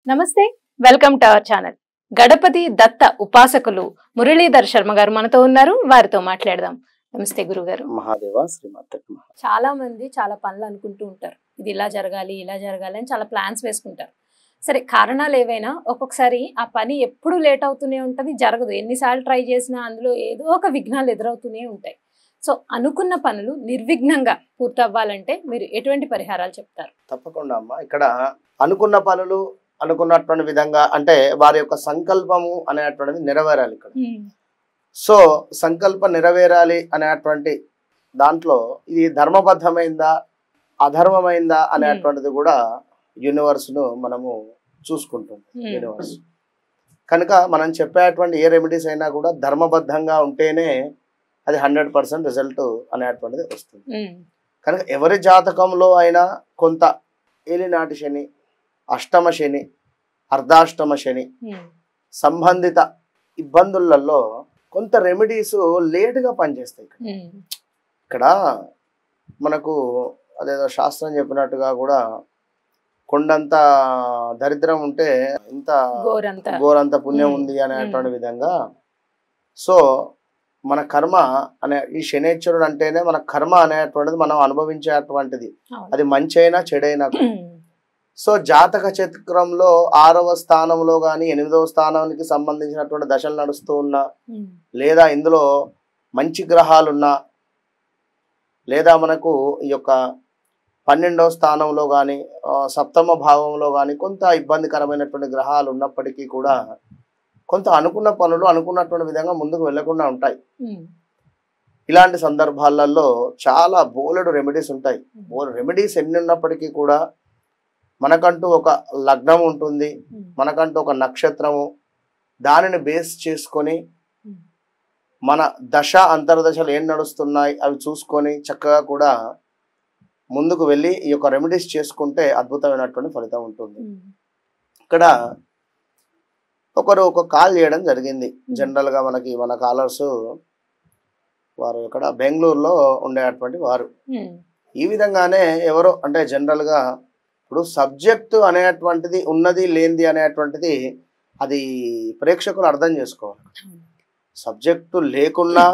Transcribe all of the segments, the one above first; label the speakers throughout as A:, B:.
A: నమస్తే, welcome to our channel. Ganapati Datta ఉపాసకులు మురళీధర్ శర్మ గారు మనతో ఉన్నారు. వారితో మాట్లాడదాం. నమస్తే గురుగారు.
B: మహాదేవ శ్రీమాత.
A: చాలా మంది చాలా పనులు అనుకుంటూ ఉంటారు, ఇది ఇలా జరగాలి ఇలా జరగాలి అని చాలా ప్లాన్స్ వేసుకుంటారు. సరే, కారణాలు ఏవైనా ఒక్కొక్కసారి ఆ పని ఎప్పుడు లేట్ అవుతూనే ఉంటుంది, జరగదు. ఎన్నిసార్లు ట్రై చేసినా అందులో ఏదో ఒక విఘ్నాలు ఎదురవుతూనే ఉంటాయి. సో అనుకున్న పనులు నిర్విఘ్నంగా పూర్తవ్వాలంటే మీరు ఎటువంటి పరిహారాలు చెప్తారు?
B: తప్పకుండా అమ్మా. ఇక్కడ అనుకున్న పనులు అనుకున్నటువంటి విధంగా అంటే వారి యొక్క సంకల్పము అనేటువంటిది నెరవేరాలి ఇక్కడ. సో సంకల్పం నెరవేరాలి అనేటువంటి దాంట్లో ఇది ధర్మబద్ధమైందా అధర్మమైందా అనేటువంటిది కూడా యూనివర్స్ ను మనము చూసుకుంటుంది. యూనివర్స్ కనుక మనం చెప్పేటువంటి ఏ రెమెడీస్ అయినా కూడా ధర్మబద్ధంగా ఉంటేనే అది 100% రిజల్ట్ అనేటువంటిది వస్తుంది. కనుక ఎవరి జాతకంలో అయినా కొంత ఏలినాటి శని, అష్టమ శని, అర్ధాష్టమ శని సంబంధిత ఇబ్బందులలో కొంత రెమెడీస్ లేటుగా పనిచేస్తాయి. ఇక్కడ మనకు అదేదో శాస్త్రం చెప్పినట్టుగా కూడా కొండంత దరిద్రం ఉంటే ఇంత ఘోరంత పుణ్యం ఉంది అనేటువంటి విధంగా. సో మన కర్మ అనే ఈ శనేశ్వరుడు అంటేనే మన కర్మ అనేటువంటిది మనం అనుభవించేటువంటిది, అది మంచి అయినా చెడైనా. సో జాతక చక్రంలో 6వ స్థానంలో కానీ 8వ స్థానానికి సంబంధించినటువంటి దశలు నడుస్తూ ఉన్నా, లేదా ఇందులో మంచి గ్రహాలున్నా, లేదా మనకు ఈ యొక్క 12వ స్థానంలో కానీ 7వ భావంలో కానీ కొంత ఇబ్బందికరమైనటువంటి గ్రహాలు ఉన్నప్పటికీ కూడా కొంత అనుకున్న పనులు అనుకున్నటువంటి విధంగా ముందుకు వెళ్లకుండా ఉంటాయి. ఇలాంటి సందర్భాలలో చాలా బోలెడు రెమెడీస్ ఉంటాయి. రెమెడీస్ ఎన్ని ఉన్నప్పటికీ కూడా మనకంటూ ఒక లగ్నం ఉంటుంది, మనకంటూ ఒక నక్షత్రము, దానిని బేస్ చేసుకొని మన దశ అంతర్దశలు ఏం నడుస్తున్నాయి అవి చూసుకొని చక్కగా కూడా ముందుకు వెళ్ళి ఈ యొక్క రెమెడీస్ చేసుకుంటే అద్భుతమైనటువంటి ఫలితం ఉంటుంది. ఇక్కడ ఒక కాల్ చేయడం జరిగింది. జనరల్ గా మన కాలర్స్ వారు ఇక్కడ బెంగళూరులో ఉండేటువంటి వారు. ఈ విధంగానే ఎవరో అంటే జనరల్ గా ఇప్పుడు సబ్జెక్టు అనేటువంటిది ఉన్నది లేనిది అనేటువంటిది అది ప్రేక్షకులు అర్థం చేసుకోవాలి. సబ్జెక్టు లేకున్నా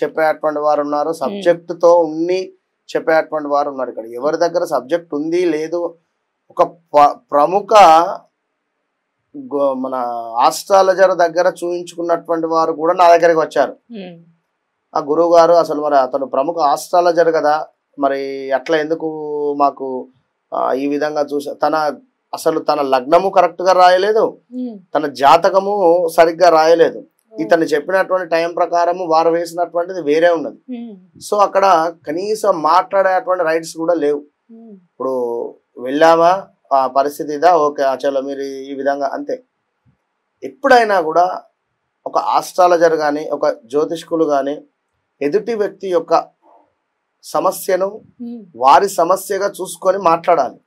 B: చెప్పేటువంటి వారు ఉన్నారు, సబ్జెక్టుతో ఉన్ని చెప్పేటువంటి వారు ఉన్నారు. ఇక్కడ ఎవరి దగ్గర సబ్జెక్ట్ ఉంది లేదు, ఒక ప్రముఖ మన ఆస్ట్రాలజర్ దగ్గర చూయించుకున్నటువంటి వారు కూడా నా దగ్గరికి వచ్చారు. ఆ గురువు గారు అసలు మరి అతను ప్రముఖ ఆస్ట్రాలజర్ కదా, మరి అట్లా ఎందుకు మాకు ఈ విధంగా చూసా, తన లగ్నము కరెక్ట్ గా రాయలేదు, తన జాతకము సరిగ్గా రాయలేదు, ఇతను చెప్పినటువంటి టైం ప్రకారము వారు వేసినటువంటిది వేరే ఉన్నది. సో అక్కడ కనీసం మాట్లాడేటువంటి రైట్స్ కూడా లేవు. ఇప్పుడు వెళ్ళామా ఆ పరిస్థితి ఇదా, ఓకే చలో మీరు ఈ విధంగా అంతే. ఎప్పుడైనా కూడా ఒక ఆస్ట్రాలజర్ కానీ ఒక జ్యోతిష్కులు కానీ ఎదుటి వ్యక్తి యొక్క సమస్యను వారి సమస్యగా చూసుకొని మాట్లాడాలి.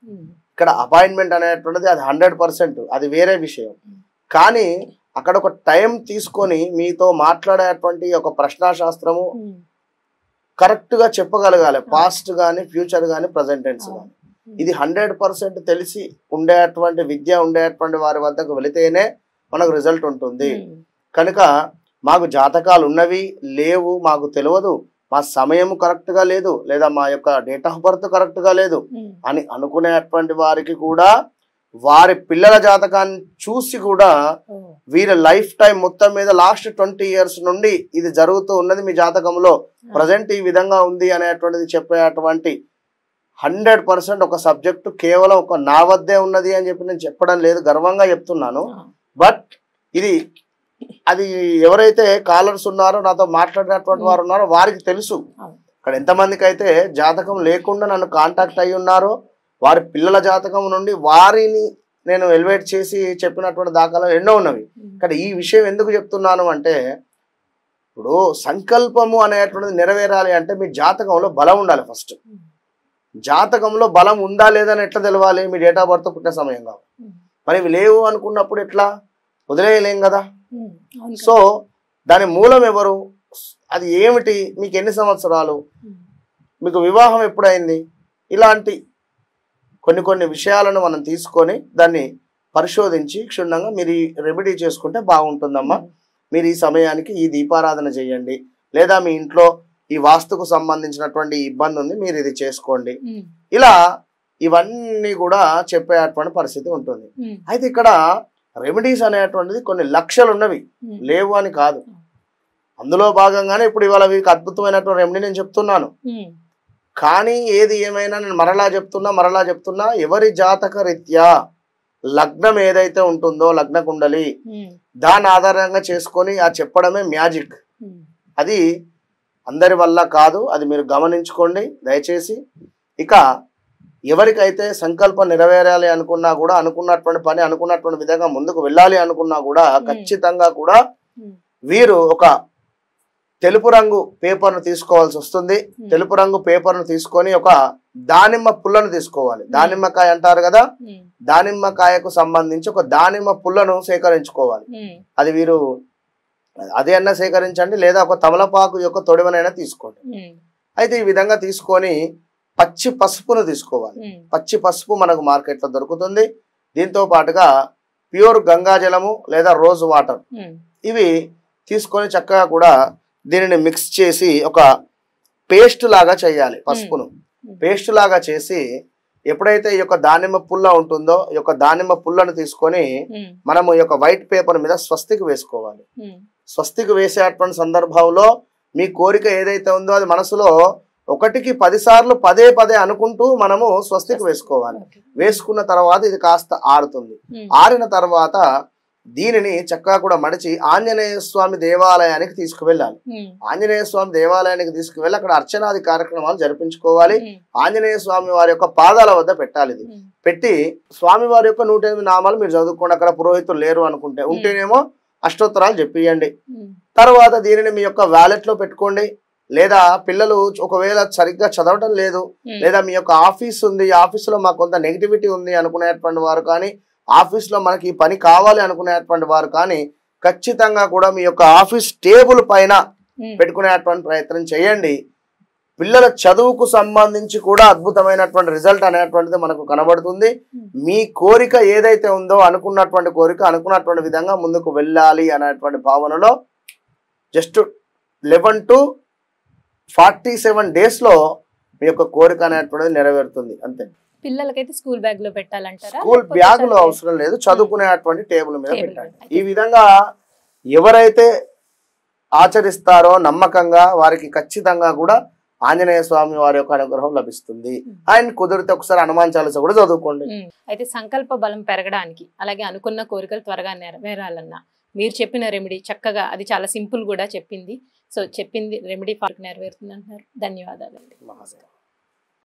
B: ఇక్కడ అపాయింట్మెంట్ అనేటువంటిది అది 100%, అది వేరే విషయం. కానీ అక్కడ ఒక టైం తీసుకొని మీతో మాట్లాడేటువంటి ఒక ప్రశ్నాశాస్త్రము కరెక్ట్ గా చెప్పగలగాలి. పాస్ట్ కానీ ఫ్యూచర్ కానీ ప్రజెంట్ టెన్స్ కానీ ఇది 100% తెలిసి ఉండేటువంటి విద్య ఉండేటువంటి వారి వద్దకు వెళితేనే మనకు రిజల్ట్ ఉంటుంది. కనుక మాకు జాతకాలు ఉన్నవి లేవు మాకు తెలియదు, మా సమయం కరెక్ట్ గా లేదు, లేదా మా యొక్క డేట్ ఆఫ్ బర్త్ కరెక్ట్ గా లేదు అని అనుకునేటువంటి వారికి కూడా వారి పిల్లల జాతకాన్ని చూసి కూడా వీరి లైఫ్ టైం మొత్తం మీద లాస్ట్ 20 years నుండి ఇది జరుగుతూ ఉన్నది, మీ జాతకంలో ప్రజెంట్ ఈ విధంగా ఉంది అనేటువంటిది చెప్పేటువంటి 100% ఒక సబ్జెక్టు కేవలం ఒక నా వద్దే ఉన్నది అని చెప్పి నేను చెప్పడం లేదు, గర్వంగా చెప్తున్నాను. బట్ అది ఎవరైతే కాలర్స్ ఉన్నారో నాతో మాట్లాడినటువంటి వారు ఉన్నారో వారికి తెలుసు. ఇక్కడ ఎంతమందికి అయితే జాతకం లేకుండా నన్ను కాంటాక్ట్ అయ్యి ఉన్నారో వారి పిల్లల జాతకం నుండి వారిని నేను ఎలివేట్ చేసి చెప్పినటువంటి దాఖలాలు ఎన్నో ఉన్నవి. కానీ ఈ విషయం ఎందుకు చెప్తున్నాను అంటే, ఇప్పుడు సంకల్పము అనేటువంటిది నెరవేరాలి అంటే మీ జాతకంలో బలం ఉండాలి. ఫస్ట్ జాతకంలో బలం ఉందా లేదని ఎట్లా తెలవాలి? మీ డేట్ ఆఫ్ బర్త్ పుట్టిన సమయం కావాలి. మరి ఇవి లేవు అనుకున్నప్పుడు ఎట్లా వదిలేయలేం కదా. సో దాని మూలం ఎవరు, అది ఏమిటి, మీకు ఎన్ని సంవత్సరాలు, మీకు వివాహం ఎప్పుడైంది, ఇలాంటి కొన్ని విషయాలను మనం తీసుకొని దాన్ని పరిశోధించి క్షుణ్ణంగా మీరు ఈ రెమెడీ చేసుకుంటే బాగుంటుందమ్మా. మీరు ఈ సమయానికి ఈ దీపారాధన చేయండి, లేదా మీ ఇంట్లో ఈ వాస్తుకు సంబంధించినటువంటి ఇబ్బంది ఉంది, మీరు ఇది చేసుకోండి. ఇలా ఇవన్నీ కూడా చెప్పేటువంటి పరిస్థితి ఉంటుంది. అయితే ఇక్కడ రెమెడీస్ అనేటువంటిది కొన్ని లక్షలు ఉన్నవి, లేవు అని కాదు. అందులో భాగంగానే ఇప్పుడు ఇవాళ వీరికి అద్భుతమైనటువంటి రెమెడీ నేను చెప్తున్నాను. కానీ ఏది ఏమైనా నేను మరలా చెప్తున్నా ఎవరి జాతక రీత్యా లగ్నం ఏదైతే ఉంటుందో లగ్న కుండలి, దాని ఆధారంగా చేసుకొని ఆ చెప్పడమే మ్యాజిక్. అది అందరి వల్ల కాదు, అది మీరు గమనించుకోండి దయచేసి. ఇక ఎవరికైతే సంకల్పం నెరవేరాలి అనుకున్నా కూడా, అనుకున్నటువంటి పని అనుకున్నటువంటి విధంగా ముందుకు వెళ్ళాలి అనుకున్నా కూడా ఖచ్చితంగా కూడా వీరు ఒక తెలుపు రంగు పేపర్ను తీసుకోవాల్సి వస్తుంది. తెలుపు రంగు పేపర్ను తీసుకొని ఒక దానిమ్మ పుల్లను తీసుకోవాలి. దానిమ్మకాయ అంటారు కదా, దానిమ్మకాయకు సంబంధించి ఒక దానిమ్మ పుల్లను సేకరించుకోవాలి. అది వీరు అదే అన్నా సేకరించండి, లేదా ఒక తమలపాకు యొక్క తొడిమనైనా తీసుకోండి. అయితే ఈ విధంగా తీసుకొని పచ్చి పసుపును తీసుకోవాలి. పచ్చి పసుపు మనకు మార్కెట్లో దొరుకుతుంది. దీంతో పాటుగా ప్యూర్ గంగాజలము లేదా రోజ్ వాటర్, ఇవి తీసుకొని చక్కగా కూడా దీనిని మిక్స్ చేసి ఒక పేస్ట్ లాగా చేయాలి. పసుపును పేస్ట్ లాగా చేసి ఎప్పుడైతే ఈ యొక్క దానిమ్మ పుల్ల ఉంటుందో ఈ యొక్క దానిమ్మ పుల్లను తీసుకొని మనము ఈ యొక్క వైట్ పేపర్ మీద స్వస్తికి వేసుకోవాలి. స్వస్తికి వేసేటువంటి సందర్భంలో మీ కోరిక ఏదైతే ఉందో అది మనసులో 1కి 10 సార్లు పదే పదే అనుకుంటూ మనము స్వస్తికి వేసుకోవాలి. వేసుకున్న తర్వాత ఇది కాస్త ఆరుతుంది. ఆరిన తర్వాత దీనిని చక్కగా కూడా మడిచి ఆంజనేయ స్వామి దేవాలయానికి తీసుకువెళ్ళాలి. ఆంజనేయ స్వామి దేవాలయానికి తీసుకువెళ్ళి అక్కడ అర్చనాది కార్యక్రమాలు జరిపించుకోవాలి. ఆంజనేయ స్వామి వారి యొక్క పాదాల వద్ద పెట్టాలి. ఇది పెట్టి స్వామి వారి యొక్క 108 నామాలు మీరు చదువుకోండి. అక్కడ పురోహితులు లేరు అనుకుంటే, ఉంటేనేమో అష్టోత్తరాలు చెప్పియండి. తర్వాత దీనిని మీ యొక్క వ్యాలెట్ లో పెట్టుకోండి. లేదా పిల్లలు ఒకవేళ సరిగ్గా చదవటం లేదు, లేదా మీ యొక్క ఆఫీస్ ఉంది, ఆఫీసులో మాకు కొంత నెగిటివిటీ ఉంది అనుకునేటువంటి వారు కానీ, ఆఫీస్లో మనకి ఈ పని కావాలి అనుకునేటువంటి వారు కానీ ఖచ్చితంగా కూడా మీ యొక్క ఆఫీస్ టేబుల్ పైన పెట్టుకునేటువంటి ప్రయత్నం చేయండి. పిల్లల చదువుకు సంబంధించి కూడా అద్భుతమైనటువంటి రిజల్ట్ అనేటువంటిది మనకు కనబడుతుంది. మీ కోరిక ఏదైతే ఉందో అనుకున్నటువంటి కోరిక అనుకున్నటువంటి విధంగా ముందుకు వెళ్ళాలి అనేటువంటి భావనలో జస్ట్ 11 to 47 days లో మీ యొక్క కోరిక అనేటువంటిది నెరవేరుతుంది. అంతే.
A: పిల్లలకైతే స్కూల్ బ్యాగ్ లో పెట్టాలంటారా?
B: స్కూల్ బ్యాగ్ లో అవసరం లేదు, చదువుకునేటువంటి టేబుల్ మీద పెట్టాలి. ఈ విధంగా ఎవరైతే ఆచరిస్తారో నమ్మకంగా వారికి ఖచ్చితంగా కూడా ఆంజనేయ స్వామి వారి యొక్క అనుగ్రహం లభిస్తుంది. ఆయన కుదిరితే ఒకసారి హనుమాన్ చాలీసా కూడా చదువుకోండి.
A: అయితే సంకల్ప బలం పెరగడానికి, అలాగే అనుకున్న కోరికలు త్వరగా నెరవేరాలన్నా మీరు చెప్పిన రెమెడీ చక్కగా, అది చాలా సింపుల్ కూడా చెప్పింది. సో చెప్పింది రెమెడీ నెరవేరుతుంది అంటున్నారు. ధన్యవాదాలండి.
B: నమస్తే.